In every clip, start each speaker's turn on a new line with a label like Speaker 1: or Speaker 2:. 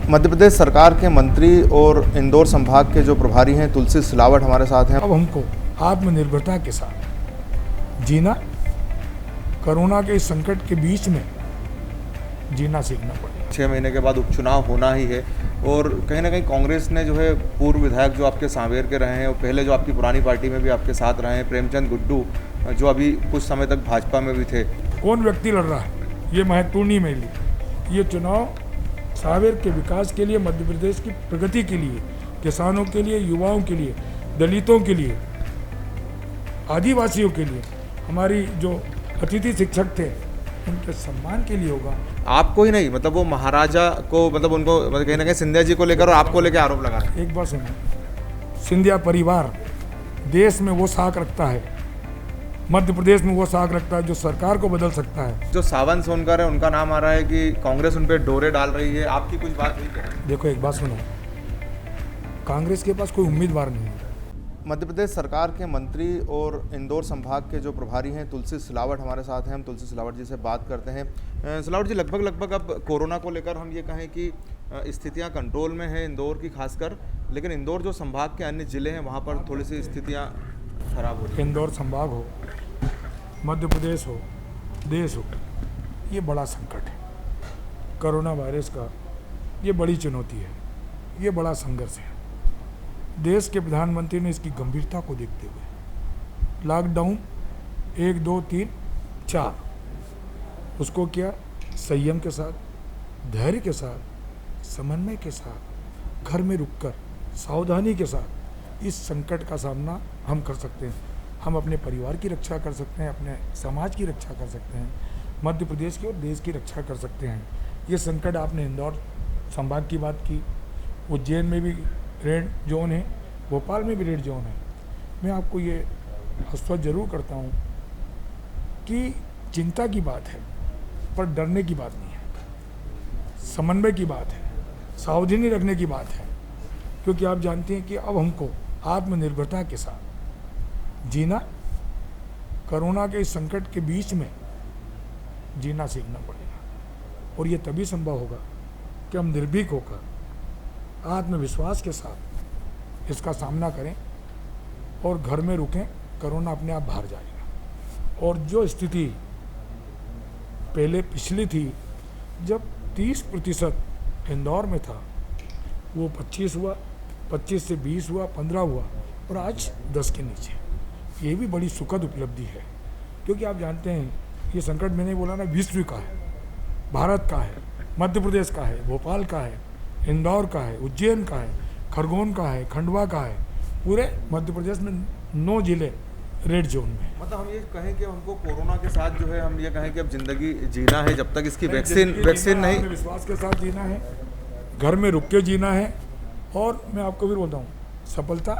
Speaker 1: मध्य प्रदेश सरकार के मंत्री और इंदौर संभाग के जो प्रभारी हैं तुलसी सिलावट हमारे साथ हैं।
Speaker 2: अब हमको आत्मनिर्भरता के साथ जीना, कोरोना के इस संकट के बीच में जीना सीखना पड़ेगा।
Speaker 1: 6 महीने के बाद उपचुनाव होना ही है और कहीं ना कहीं कांग्रेस ने जो है पूर्व विधायक जो आपके सांवेर के रहे हैं और पहले जो आपकी पुरानी पार्टी में भी आपके साथ रहे हैं, प्रेमचंद गुड्डू जो अभी कुछ समय तक भाजपा में भी थे।
Speaker 2: कौन व्यक्ति लड़ रहा है ये महत्वपूर्ण नहीं मेरे लिए। ये चुनाव सांवेर के विकास के लिए, मध्य प्रदेश की प्रगति के लिए, किसानों के लिए, युवाओं के लिए, दलितों के लिए, आदिवासियों के लिए, हमारी जो अतिथि शिक्षक थे उनके सम्मान के लिए होगा।
Speaker 1: आपको ही नहीं, मतलब वो महाराजा को, मतलब उनको, मतलब कहीं ना कहीं सिंधिया जी को लेकर और आपको लेकर आरोप लगा रहे हैं।
Speaker 2: एक बात सुनो, सिंधिया परिवार देश में वो साख रखता है, मध्य प्रदेश में वो साख रखता है जो सरकार को बदल सकता है।
Speaker 1: जो सावंत सोनकर है उनका नाम आ रहा है कि कांग्रेस उन पर डोरे डाल रही है, आपकी कुछ बात हुई क्या?
Speaker 2: देखो एक बात सुनो, कांग्रेस के पास कोई उम्मीदवार नहीं है।
Speaker 1: मध्य प्रदेश सरकार के मंत्री और इंदौर संभाग के जो प्रभारी हैं तुलसी सिलावट हमारे साथ हैं। हम तुलसी सिलावट जी से बात करते हैं। सिलावट जी, लगभग अब कोरोना को लेकर हम ये कहें कि स्थितियां कंट्रोल में हैं इंदौर की खासकर, लेकिन इंदौर जो संभाग के अन्य ज़िले हैं वहाँ पर थोड़ी सी स्थितियाँ खराब हो रही हैं।
Speaker 2: इंदौर संभाग हो, मध्य प्रदेश हो, देश हो, ये बड़ा संकट है। कोरोना वायरस का ये बड़ी चुनौती है, ये बड़ा संघर्ष है। देश के प्रधानमंत्री ने इसकी गंभीरता को देखते हुए लॉकडाउन 1, 2, 3, 4 उसको किया संयम के साथ, धैर्य के साथ, समन्वय के साथ, घर में रुककर सावधानी के साथ इस संकट का सामना हम कर सकते हैं। हम अपने परिवार की रक्षा कर सकते हैं, अपने समाज की रक्षा कर सकते हैं, मध्य प्रदेश की और देश की रक्षा कर सकते हैं। ये संकट, आपने इंदौर संभाग की बात की, उज्जैन में भी रेड जोन है, भोपाल में भी रेड जोन है। मैं आपको ये आश्वस्त जरूर करता हूँ कि चिंता की बात है पर डरने की बात नहीं है, समन्वय की बात है, सावधानी रखने की बात है। क्योंकि आप जानते हैं कि अब हमको आत्मनिर्भरता के साथ जीना, कोरोना के इस संकट के बीच में जीना सीखना पड़ेगा। और ये तभी संभव होगा कि हम निर्भीक होकर आत्मविश्वास के साथ इसका सामना करें और घर में रुकें। कोरोना अपने आप बाहर जाएगा। और जो स्थिति पहले पिछली थी, जब 30% इंदौर में था, वो 25 हुआ, 25 से 20 हुआ, 15 हुआ और आज 10 के नीचे। ये भी बड़ी सुखद उपलब्धि है। क्योंकि आप जानते हैं ये संकट, मैंने बोला ना, विश्व का है, भारत का है, मध्य प्रदेश का है, भोपाल का है, इंदौर का है, उज्जैन का है, खरगोन का है, खंडवा का है। पूरे मध्य प्रदेश में 9 जिले रेड जोन में।
Speaker 1: मतलब हम ये कहें कि हमको कोरोना के साथ जो है, हम ये कहें कि अब जिंदगी जीना है जब तक इसकी वैक्सीन नहीं।
Speaker 2: विश्वास के साथ जीना है, घर में रुक के जीना है। और मैं आपको भी बोलता हूँ, सफलता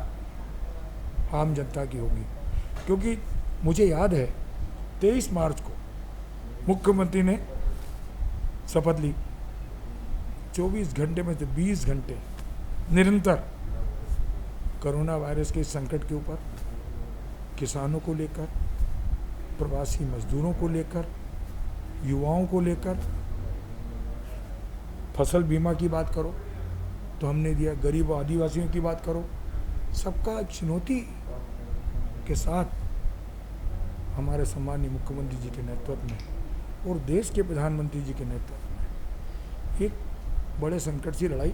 Speaker 2: आम जनता की होगी। क्योंकि मुझे याद है 23 मार्च को मुख्यमंत्री ने शपथ ली। 24 घंटे में से 20 घंटे निरंतर कोरोना वायरस के संकट के ऊपर, किसानों को लेकर, प्रवासी मजदूरों को लेकर, युवाओं को लेकर, फसल बीमा की बात करो तो हमने दिया, गरीब और आदिवासियों की बात करो, सबका चुनौती के साथ हमारे सम्मानीय मुख्यमंत्री जी के नेतृत्व में और देश के प्रधानमंत्री जी के नेतृत्व में एक बड़े संकट से लड़ाई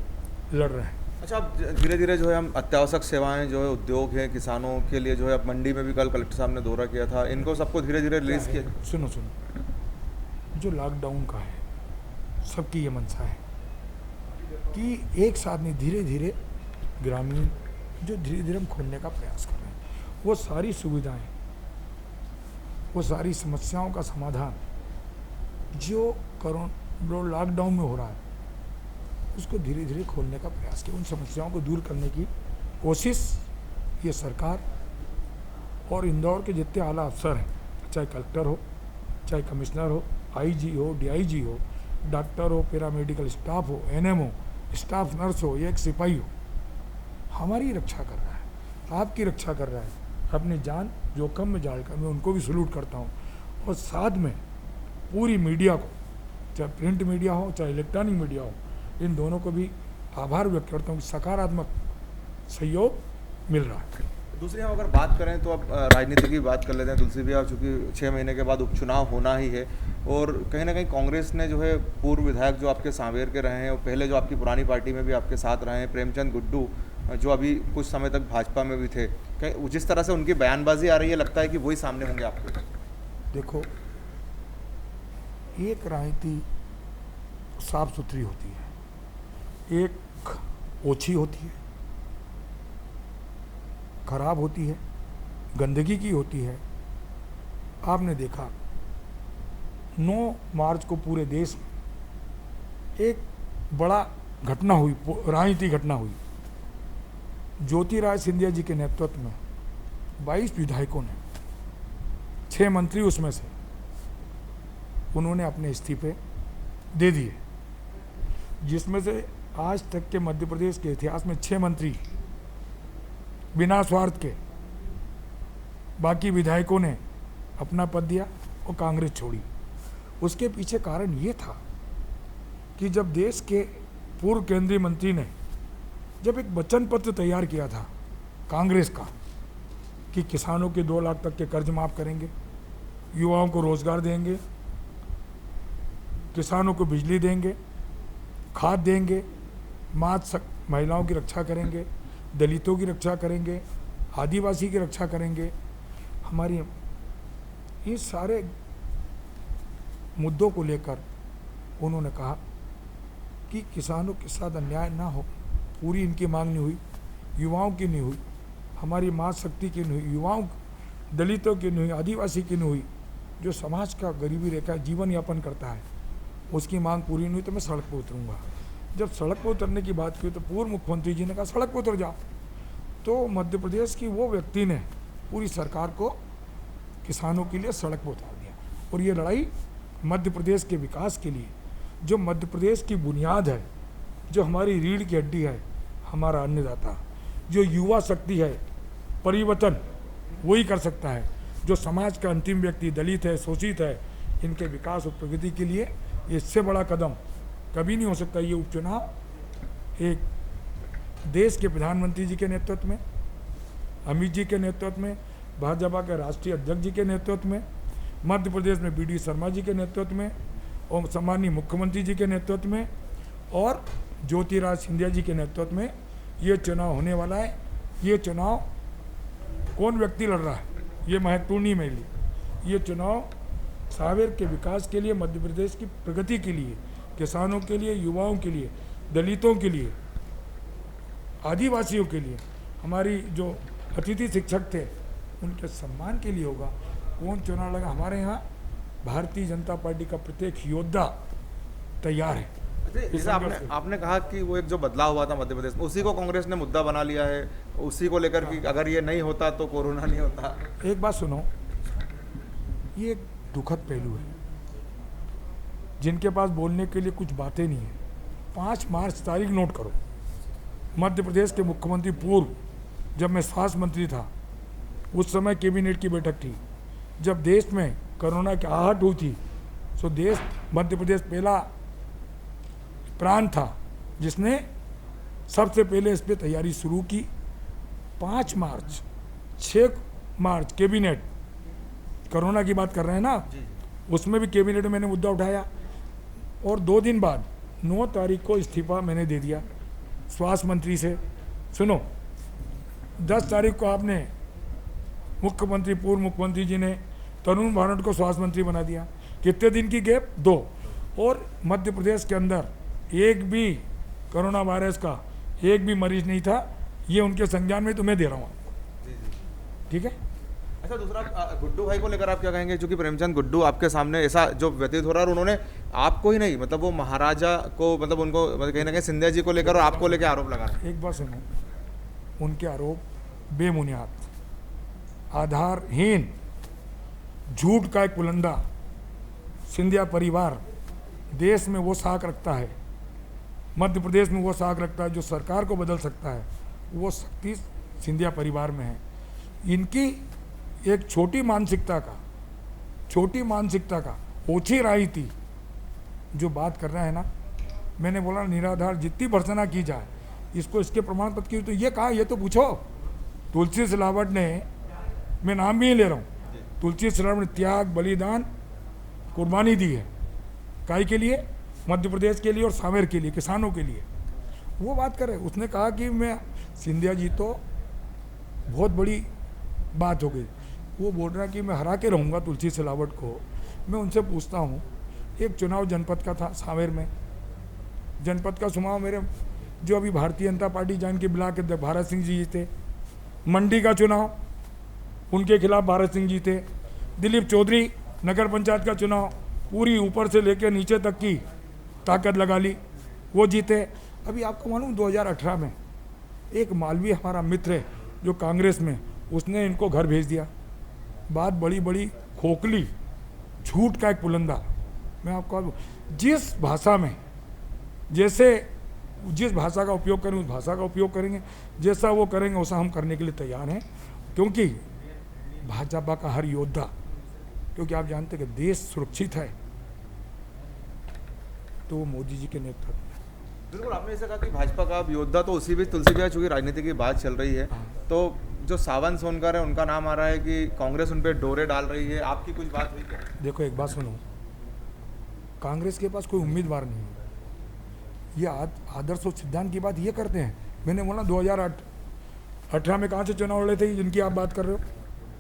Speaker 2: लड़ रहे हैं।
Speaker 1: अच्छा, अब धीरे धीरे जो है हम अत्यावश्यक सेवाएं जो है, उद्योग है, किसानों के लिए जो है, अब मंडी में भी कल कलेक्टर साहब ने दौरा किया था, इनको सबको धीरे धीरे रिलीज किया।
Speaker 2: सुनो, जो लॉकडाउन का है, सबकी ये मंशा है कि एक साथ नहीं, धीरे धीरे ग्रामीण जो धीरे धीरे हम खोलने का प्रयास कर रहे हैं, वो सारी सुविधाएं, वो सारी समस्याओं का समाधान जो कोरोना लॉकडाउन में हो रहा है, उसको धीरे धीरे खोलने का प्रयास किया। उन समस्याओं को दूर करने की कोशिश ये सरकार और इंदौर के जितने आला अफसर हैं, चाहे कलेक्टर हो, चाहे कमिश्नर हो, आईजी हो, डीआईजी हो, डॉक्टर हो, पैरामेडिकल स्टाफ हो, एनएम हो, स्टाफ नर्स हो, एक सिपाही हो, हमारी रक्षा कर रहा है, आपकी रक्षा कर रहा है। अपनी जान जोखिम में डालकर मैं उनको भी सलूट करता हूँ। और साथ में पूरी मीडिया को, चाहे प्रिंट मीडिया हो, चाहे इलेक्ट्रॉनिक मीडिया हो, इन दोनों को भी आभार व्यक्त करता हूँ कि सकारात्मक सहयोग मिल रहा है।
Speaker 1: दूसरी हम अगर बात करें तो अब राजनीति की बात कर लेते हैं तुलसी भैया, चूँकि 6 महीने के बाद उपचुनाव होना ही है और कहीं ना कहीं कांग्रेस ने जो है पूर्व विधायक जो आपके सांवेर के रहे हैं और पहले जो आपकी पुरानी पार्टी में भी आपके साथ रहे हैं, प्रेमचंद गुड्डू जो अभी कुछ समय तक भाजपा में भी थे, कहीं जिस तरह से उनकी बयानबाजी आ रही है लगता है कि वही सामने होंगे आपको?
Speaker 2: देखो, एक राजनीति साफ सुथरी होती है, एक ओछी होती है, खराब होती है, गंदगी की होती है। आपने देखा 9 मार्च को पूरे देश में एक बड़ा घटना हुई, राजनीतिक घटना हुई। ज्योतिरादित्य सिंधिया जी के नेतृत्व में 22 विधायकों ने, 6 मंत्री उसमें से, उन्होंने अपने इस्तीफे दे दिए, जिसमें से आज तक के मध्य प्रदेश के इतिहास में 6 मंत्री बिना स्वार्थ के, बाकी विधायकों ने अपना पद दिया और कांग्रेस छोड़ी। उसके पीछे कारण ये था कि जब देश के पूर्व केंद्रीय मंत्री ने जब एक वचन पत्र तैयार किया था कांग्रेस का कि किसानों के 2 लाख तक के कर्ज माफ करेंगे, युवाओं को रोजगार देंगे, किसानों को बिजली देंगे, खाद देंगे, महिलाओं की रक्षा करेंगे, दलितों की रक्षा करेंगे, आदिवासी की रक्षा करेंगे, हमारी ये सारे मुद्दों को लेकर उन्होंने कहा कि किसानों के साथ अन्याय ना हो। पूरी इनकी मांग नहीं हुई, युवाओं की नहीं हुई, हमारी माँ शक्ति की नहीं हुई, युवाओं दलितों की नहीं हुई, आदिवासी की नहीं हुई, जो समाज का गरीबी रेखा जीवन यापन करता है उसकी मांग पूरी नहीं हुई तो मैं सड़क पर उतरूँगा। जब सड़क पर उतरने की बात की तो पूर्व मुख्यमंत्री जी ने कहा सड़क पर उतर जाओ। तो मध्य प्रदेश की वो व्यक्ति ने पूरी सरकार को किसानों के लिए सड़क पर उतार दिया। और ये लड़ाई मध्य प्रदेश के विकास के लिए, जो मध्य प्रदेश की बुनियाद है, जो हमारी रीढ़ की हड्डी है, हमारा अन्नदाता, जो युवा शक्ति है, परिवर्तन वही कर सकता है। जो समाज का अंतिम व्यक्ति दलित है, शोषित है, इनके विकास और प्रगति के लिए इससे बड़ा कदम कभी नहीं हो सकता। ये उपचुनाव एक देश के प्रधानमंत्री जी के नेतृत्व में, अमित जी के नेतृत्व में, भाजपा के राष्ट्रीय अध्यक्ष जी के नेतृत्व में, मध्य प्रदेश में BD शर्मा जी के नेतृत्व में और सम्मानीय मुख्यमंत्री जी के नेतृत्व में और ज्योतिरादित्य सिंधिया जी के नेतृत्व में ये चुनाव होने वाला है। ये चुनाव कौन व्यक्ति लड़ रहा है ये महत्वपूर्ण नहीं मेरे लिए। ये चुनाव सांवेर के विकास के लिए, मध्य प्रदेश की प्रगति के लिए, किसानों के लिए, युवाओं के लिए, दलितों के लिए, आदिवासियों के लिए, हमारी जो अतिथि शिक्षक थे उनके सम्मान के लिए होगा। कौन चुनाव लगा, हमारे यहाँ भारतीय जनता पार्टी का प्रत्येक योद्धा तैयार है।
Speaker 1: जैसे आपने कहा कि वो एक जो बदलाव हुआ था मध्य प्रदेश में, उसी को कांग्रेस ने मुद्दा बना लिया है, उसी को लेकर कि अगर ये नहीं होता तो कोरोना नहीं होता।
Speaker 2: एक बात सुनो, ये एक दुखद पहलू है, जिनके पास बोलने के लिए कुछ बातें नहीं है। 5 मार्च तारीख नोट करो, मध्य प्रदेश के मुख्यमंत्री पूर्व, जब मैं स्वास्थ्य मंत्री था, उस समय कैबिनेट की बैठक थी, जब देश में कोरोना की आहट हुई थी, तो देश मध्य प्रदेश पहला प्रांत था जिसने सबसे पहले इस पर तैयारी शुरू की। 5 मार्च 6 मार्च कैबिनेट, कोरोना की बात कर रहे हैं ना, उसमें भी कैबिनेट में मैंने मुद्दा उठाया और 2 दिन बाद 9 तारीख को इस्तीफा मैंने दे दिया स्वास्थ्य मंत्री से। सुनो, 10 तारीख को आपने मुख्यमंत्री, पूर्व मुख्यमंत्री जी ने तरुण भानोट को स्वास्थ्य मंत्री बना दिया। कितने दिन की गैप? 2। और मध्य प्रदेश के अंदर एक भी कोरोना वायरस का एक भी मरीज नहीं था। ये उनके संज्ञान में तुम्हें दे रहा हूँ आपको, ठीक है।
Speaker 1: अच्छा, दूसरा गुड्डू भाई को लेकर आप क्या कहेंगे? क्योंकि प्रेमचंद गुड्डू आपके सामने ऐसा जो व्यतीत हो रहा है, और उन्होंने आपको ही नहीं, मतलब वो महाराजा को, मतलब उनको कहीं ना कहीं सिंधिया जी को लेकर और आपको लेकर आरोप लगा रहे हैं।
Speaker 2: एक बात सुनो, उनके आरोप बेबुनियाद, आधारहीन, झूठ का एक पुलंदा। सिंधिया परिवार देश में वो साख रखता है, मध्य प्रदेश में वो साख रखता है जो सरकार को बदल सकता है, वो शक्ति सिंधिया परिवार में है। इनकी एक छोटी मानसिकता का, ओछी राजनीति जो बात कर रहे हैं ना, मैंने बोला निराधार जितनी भर्त्सना की जाए, इसको इसके प्रमाण पत्र की, तो ये कहा, ये तो पूछो। तुलसी सिलावट ने, मैं नाम भी नहीं ले रहा हूँ, तुलसी सिलावट ने त्याग, बलिदान, कुर्बानी दी है। काय के लिए? मध्य प्रदेश के लिए और सांवेर के लिए, किसानों के लिए। वो बात करे, उसने कहा कि मैं, सिंधिया जी तो बहुत बड़ी बात हो गई, वो बोल रहा है कि मैं हरा के रहूँगा तुलसी सिलावट को। मैं उनसे पूछता हूँ, एक चुनाव जनपद का था सांवेर में, जनपद का चुनाव मेरे जो अभी भारतीय जनता पार्टी जैन के ब्लॉक के भारत सिंह जी जीते, मंडी का चुनाव उनके खिलाफ भारत सिंह जी थे, दिलीप चौधरी नगर पंचायत का चुनाव पूरी ऊपर से लेकर नीचे तक की ताकत लगा ली, वो जीते। अभी आपको मालूम 2018 में एक मालवीय हमारा मित्र है जो कांग्रेस में, उसने इनको घर भेज दिया। बात बड़ी बड़ी खोखली, झूठ का एक पुलंदा। मैं आपको जिस भाषा में, जैसे जिस भाषा का उपयोग करें उस भाषा का उपयोग करेंगे, जैसा वो करेंगे वैसा हम करने के लिए तैयार हैं। क्योंकि भाजपा का हर योद्धा, क्योंकि आप जानते हैं कि देश सुरक्षित है तो वो मोदी जी के नेतृत्व में।
Speaker 1: बिल्कुल, आपने ऐसा कहा कि भाजपा का अब योद्धा तो उसी बीच तुलसी भैया, चूंकि राजनीति की बात चल रही है, तो जो सावंत सोनकर है उनका नाम आ रहा है कि कांग्रेस उन पर डोरे डाल रही है, आपकी कुछ बात हुई क्या?
Speaker 2: देखो एक बात सुनो, कांग्रेस के पास कोई उम्मीदवार नहीं है। ये आदर्श और सिद्धांत की बात ये करते हैं। मैंने बोला 2018 में कहाँ से चुनाव लड़े थे जिनकी आप बात कर रहे हो,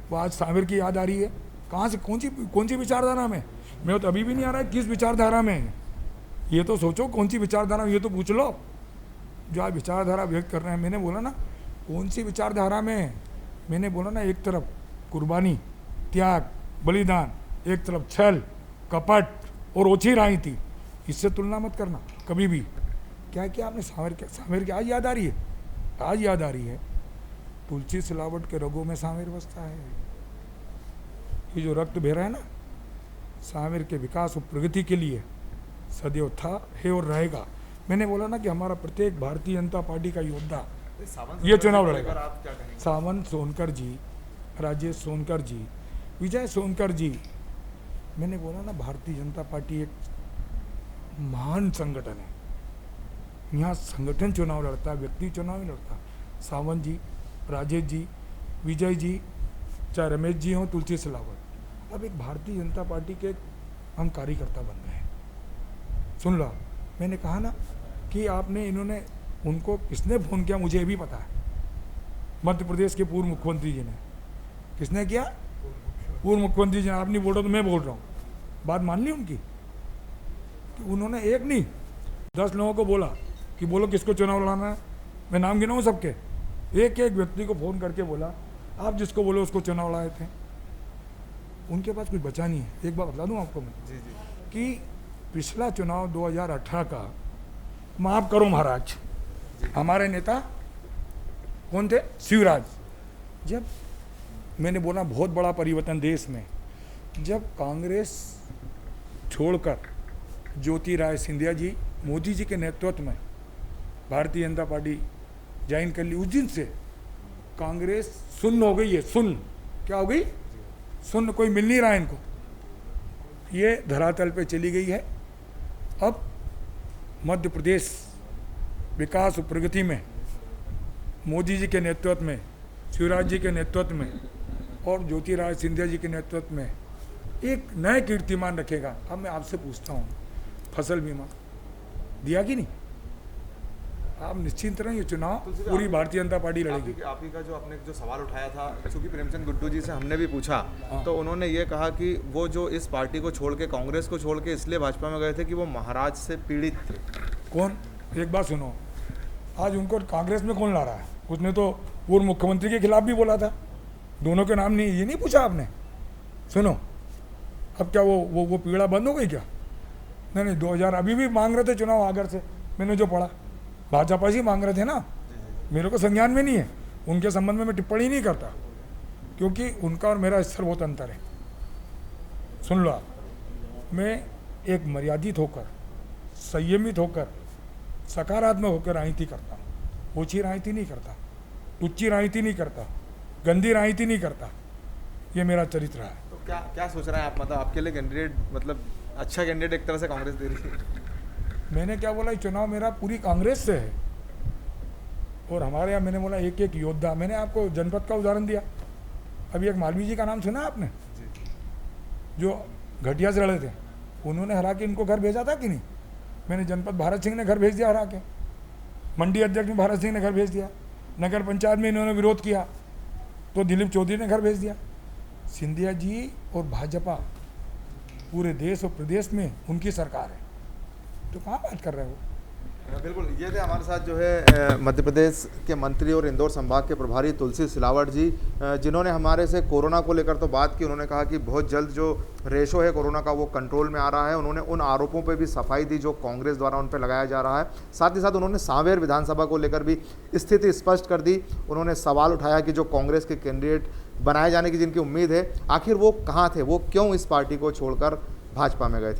Speaker 2: वो आज सांवेर की याद आ रही है। कहाँ से, कौन सी विचारधारा में? मैं तो अभी भी नहीं आ रहा है किस विचारधारा में है, ये तो सोचो कौन सी विचारधारा, ये तो पूछ लो जो आप विचारधारा व्यक्त कर रहे हैं। मैंने बोला ना कौन सी विचारधारा में, मैंने बोला ना एक तरफ कुर्बानी, त्याग, बलिदान, एक तरफ छल, कपट और ओछी राजनीति, इससे तुलना मत करना कभी भी। क्या किया आपने सांवेर के? आज याद आ रही है, आज याद आ रही है। तुलसी सिलावट के रगों में सांवेर बसता है। ये जो रक्त बह रहा है ना, सांवेर के विकास और प्रगति के लिए सदैव था, है और रहेगा। मैंने बोला ना कि हमारा प्रत्येक भारतीय जनता पार्टी का योद्धा ये चुनाव लड़ेगा। सावंत सोनकर जी, राजेश सोनकर जी, विजय सोनकर जी, मैंने बोला ना भारतीय जनता पार्टी एक महान संगठन है। यहाँ संगठन चुनाव लड़ता है, व्यक्ति चुनाव नहीं लड़ता। सावंत जी, राजेश जी, विजय जी, चाहे रमेश जी हों, तुलसी सिलावट, अब एक भारतीय जनता पार्टी के हम कार्यकर्ता बन गए हैं। सुन लो, मैंने कहा ना कि आपने, इन्होंने, उनको किसने फ़ोन किया मुझे भी पता है। मध्य प्रदेश के पूर्व मुख्यमंत्री जी ने। किसने किया? पूर्व मुख्यमंत्री जी ने। आप नहीं बोल रहे तो मैं बोल रहा हूँ, बात मान ली उनकी कि उन्होंने एक नहीं 10 लोगों को बोला कि बोलो किसको चुनाव लड़ाना है। मैं नाम गिनाऊँ सबके, एक एक व्यक्ति को फ़ोन करके बोला आप जिसको बोले उसको चुनाव लड़ाए थे। उनके पास कुछ बचा नहीं है। एक बात बता दूँ आपको मैं कि पिछला चुनाव 2018 का, माफ़ करो महाराज, हमारे नेता कौन थे? शिवराज। जब मैंने बोला बहुत बड़ा परिवर्तन देश में, जब कांग्रेस छोड़कर ज्योतिरादित्य सिंधिया जी मोदी जी के नेतृत्व में भारतीय जनता पार्टी ज्वाइन कर ली, उस दिन से कांग्रेस सुन्न हो गई है। सुन्न क्या हो गई? सुन्न, कोई मिल नहीं रहा है इनको, ये धरातल पे चली गई है। अब मध्य प्रदेश विकास और प्रगति में मोदी जी के नेतृत्व में, शिवराज जी के नेतृत्व में और ज्योतिरादित्य सिंधिया जी के नेतृत्व में एक नए कीर्तिमान रखेगा। अब मैं आपसे पूछता हूँ, फसल बीमा दिया कि नहीं? आप निश्चिंत रहें, ये चुनाव पूरी भारतीय जनता पार्टी लड़ेगी।
Speaker 1: आप ही का जो आपने जो सवाल उठाया था, चूंकि प्रेमचंद गुड्डू जी से हमने भी पूछा, तो उन्होंने ये कहा कि वो जो इस पार्टी को छोड़ के, कांग्रेस को छोड़ के इसलिए भाजपा में गए थे कि वो महाराज से पीड़ित थे।
Speaker 2: कौन? एक बात सुनो, आज उनको कांग्रेस में कौन ला रहा है? उसने तो पूर्व मुख्यमंत्री के खिलाफ भी बोला था। दोनों के नाम नहीं, ये नहीं पूछा आपने? सुनो, अब क्या वो पीड़ा बंद हो गई क्या? नहीं, 2000 अभी भी मांग रहे थे चुनाव आगर से, मैंने जो पढ़ा भाजपा ही मांग रहे थे ना। मेरे को संज्ञान में नहीं है, उनके संबंध में मैं टिप्पणी नहीं करता, क्योंकि उनका और मेरा स्तर बहुत अंतर है। सुन लो आप, मैं एक मर्यादित होकर, संयमित होकर, सकारात्मक होकर राजनीति करता हूँ। ओछी राजनीति नहीं करता, तुच्ची राजनीति नहीं करता, गंदी राजनीति नहीं करता। ये मेरा चरित्र है।
Speaker 1: तो क्या सोच रहे हैं आप? मतलब आपके लिए कैंडिडेट, मतलब अच्छा कैंडिडेट एक तरह से कांग्रेस दे रही है?
Speaker 2: मैंने क्या बोला, ये चुनाव मेरा पूरी कांग्रेस से है। और हमारे यहाँ मैंने बोला एक एक योद्धा, मैंने आपको जनपद का उदाहरण दिया। अभी एक मालवीय जी का नाम सुना आपने, जो घटिया से लड़े थे, उन्होंने हरा के इनको घर भेजा था कि नहीं? मैंने जनपद भारत सिंह ने घर भेज दिया हरा के, मंडी अध्यक्ष में भारत सिंह ने घर भेज दिया, नगर पंचायत में इन्होंने विरोध किया तो दिलीप चौधरी ने घर भेज दिया। सिंधिया जी और भाजपा पूरे देश और प्रदेश में उनकी सरकार है, तो कहाँ बात कर रहे हो?
Speaker 1: बिल्कुल, ये थे हमारे साथ जो है मध्य प्रदेश के मंत्री और इंदौर संभाग के प्रभारी तुलसी सिलावट जी, जिन्होंने हमारे से कोरोना को लेकर तो बात की। उन्होंने कहा कि बहुत जल्द जो रेशो है कोरोना का वो कंट्रोल में आ रहा है। उन्होंने उन आरोपों पे भी सफाई दी जो कांग्रेस द्वारा उन पर लगाया जा रहा है। साथ ही साथ उन्होंने सांवेर विधानसभा को लेकर भी स्थिति स्पष्ट कर दी। उन्होंने सवाल उठाया कि जो कांग्रेस के कैंडिडेट बनाए जाने की जिनकी उम्मीद है, आखिर वो कहाँ थे, वो क्यों इस पार्टी को छोड़कर भाजपा में गए थे।